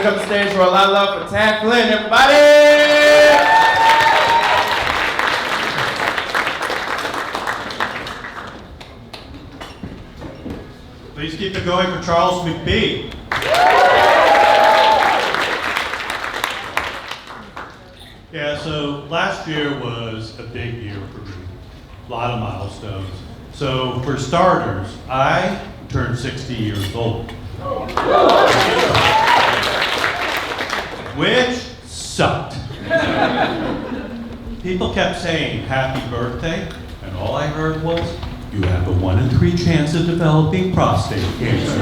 up the stage for a lot of love for Tad Flynn, everybody! Please keep it going for Charles McBee. Yeah, so last year was a big year for me. A lot of milestones. So for starters, I turned 60 years old. Which sucked. People kept saying happy birthday, and all I heard was, you have a 1 in 3 chance of developing prostate cancer.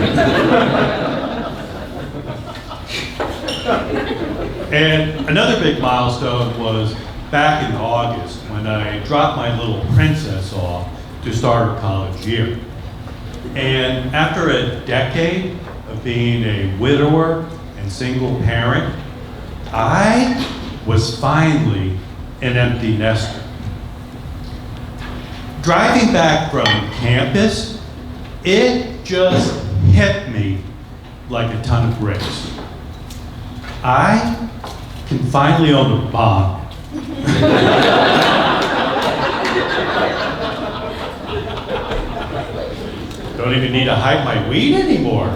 And another big milestone was back in August when I dropped my little princess off to start her college year. And after a decade of being a widower and single parent, I was finally an empty nester. Driving back from campus, it just hit me like a ton of bricks. I can finally own a bomb. Don't even need to hide my weed anymore.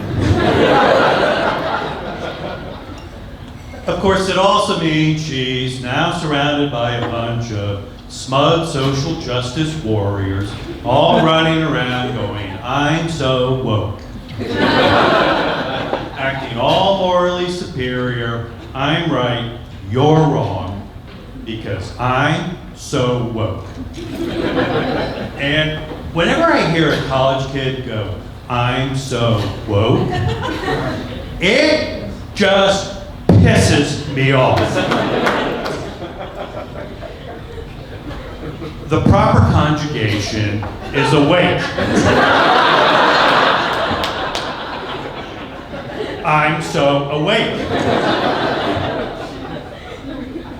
Of course, it also means she's now surrounded by a bunch of smug social justice warriors, all running around going, I'm so woke. Acting all morally superior, I'm right, you're wrong, because I'm so woke. And whenever I hear a college kid go, I'm so woke, it just pisses me off. The proper conjugation is awake. I'm so awake.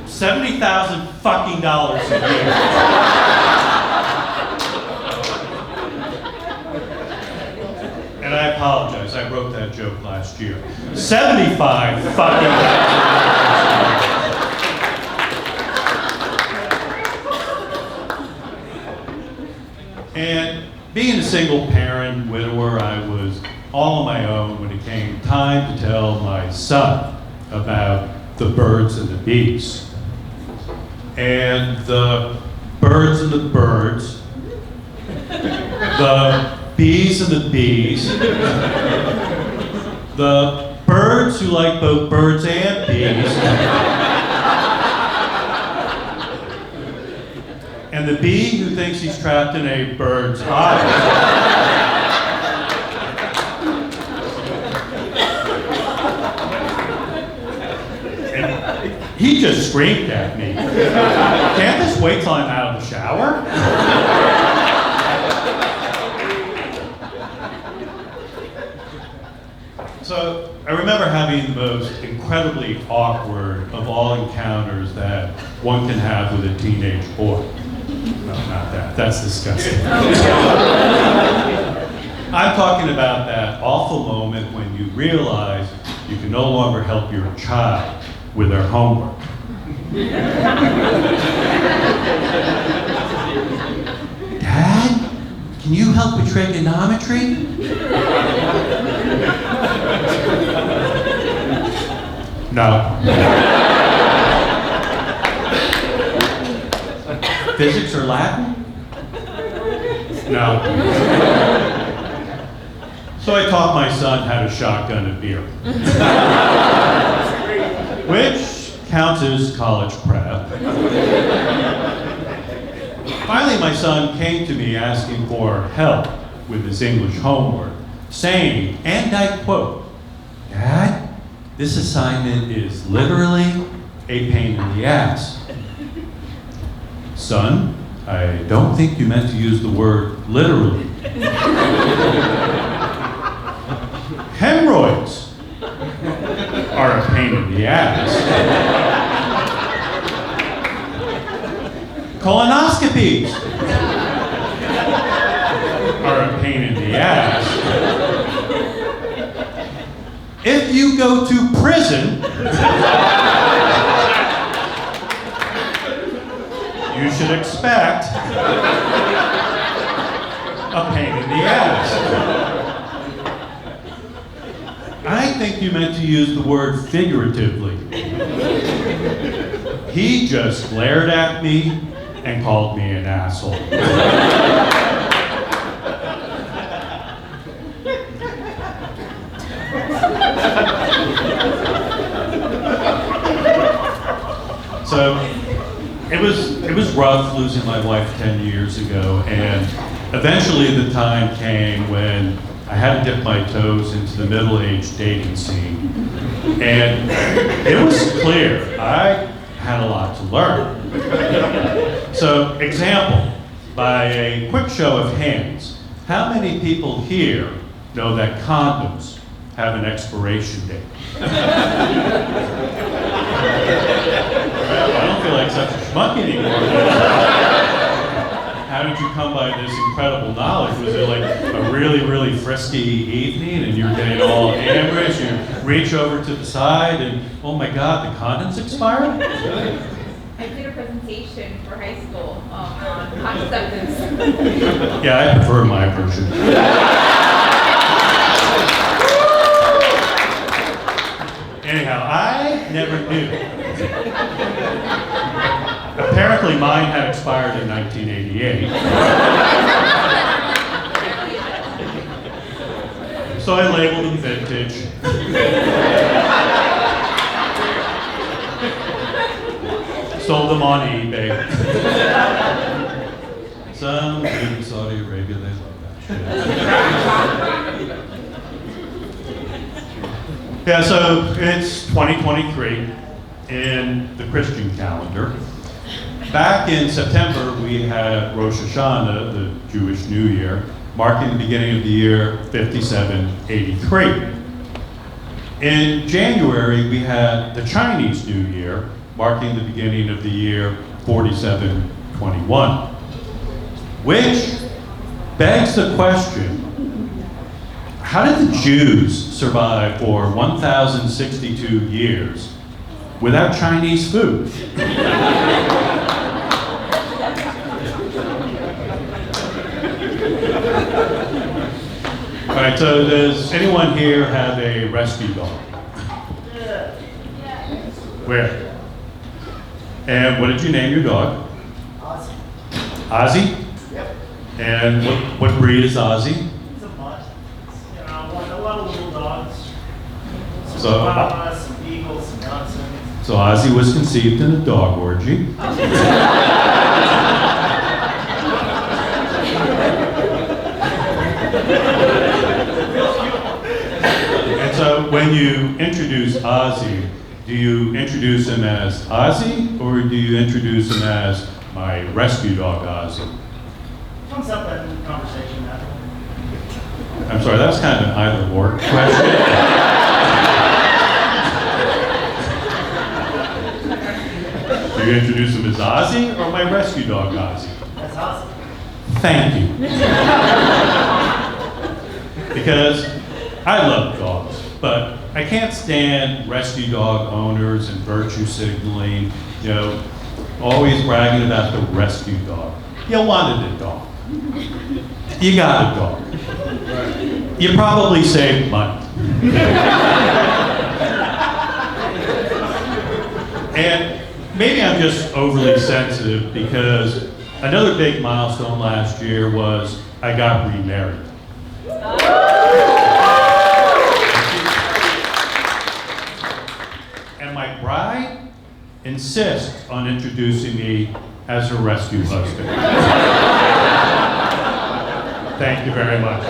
$70,000 fucking dollars a year. And I apologize, I wrote that joke last year. 75 fucking And being a single parent, widower, I was all on my own when it came time to tell my son about the birds and the bees. And the birds and the birds, the bees and the bees, the birds who like both birds and bees, and the bee who thinks he's trapped in a bird's eye. And he just screamed at me. Can't this wait till I'm out of the shower? So I remember having the most incredibly awkward of all encounters that one can have with a teenage boy. No, not that. That's disgusting. I'm talking about that awful moment when you realize you can no longer help your child with their homework. Dad, can you help with trigonometry? No. Physics or Latin? No. So I taught my son how to shotgun a beer. Which counts as college prep. Finally, my son came to me asking for help with his English homework, saying, and I quote, Dad, this assignment is literally a pain in the ass. Son, I don't think you meant to use the word literally. Hemorrhoids are a pain in the ass. Colonoscopies are a pain in the ass. if you go to prison, you should expect a pain in the ass. I think you meant to use the word figuratively. He just glared at me and called me an asshole. So it was rough losing my wife 10 years ago, and eventually the time came when I had to dip my toes into the middle-aged dating scene. And it was clear I had a lot to learn. So, example, by a quick show of hands, how many people here know that condoms have an expiration date? Well, I don't feel like such a schmuck anymore. How did you come by this incredible knowledge? Was it like a really, really frisky evening and you're getting all amorous, you reach over to the side and, oh my God, the condoms expired? I did a presentation for high school on contraceptives. Yeah, I prefer my version. Anyhow, I never knew. Apparently mine had expired in 1988. So I labeled them vintage. Sold them on eBay. Some dude in Saudi Arabia, they love that shit. Yeah, so it's 2023 in the Christian calendar. Back in September, we had Rosh Hashanah, the Jewish New Year, marking the beginning of the year 5783. In January, we had the Chinese New Year, marking the beginning of the year 4721. Which begs the question, how did the Jews survive for 1,062 years without Chinese food? All right, so does anyone here have a rescue dog? Where? And what did you name your dog? Ozzy. Ozzy? Yep. And what breed is Ozzy? It's a mutt. You know, a lot of little dogs. Some So, Chihuahuas, some beagles, some dachshunds. So Ozzy was conceived in a dog orgy. And so when you introduce Ozzy, do you introduce him as Ozzy, or do you introduce him as my rescue dog Ozzy? Comes up in conversation now. I'm sorry, that's kind of an either-or question. Do you introduce him as Ozzy or my rescue dog Ozzy? That's awesome. Thank you. Because I love dogs, but I can't stand rescue dog owners and virtue signaling, you know, always bragging about the rescue dog. You wanted a dog. You got a dog. You probably saved money. And maybe I'm just overly sensitive because another big milestone last year was I got remarried. And my bride insists on introducing me as her rescue husband. Thank you very much.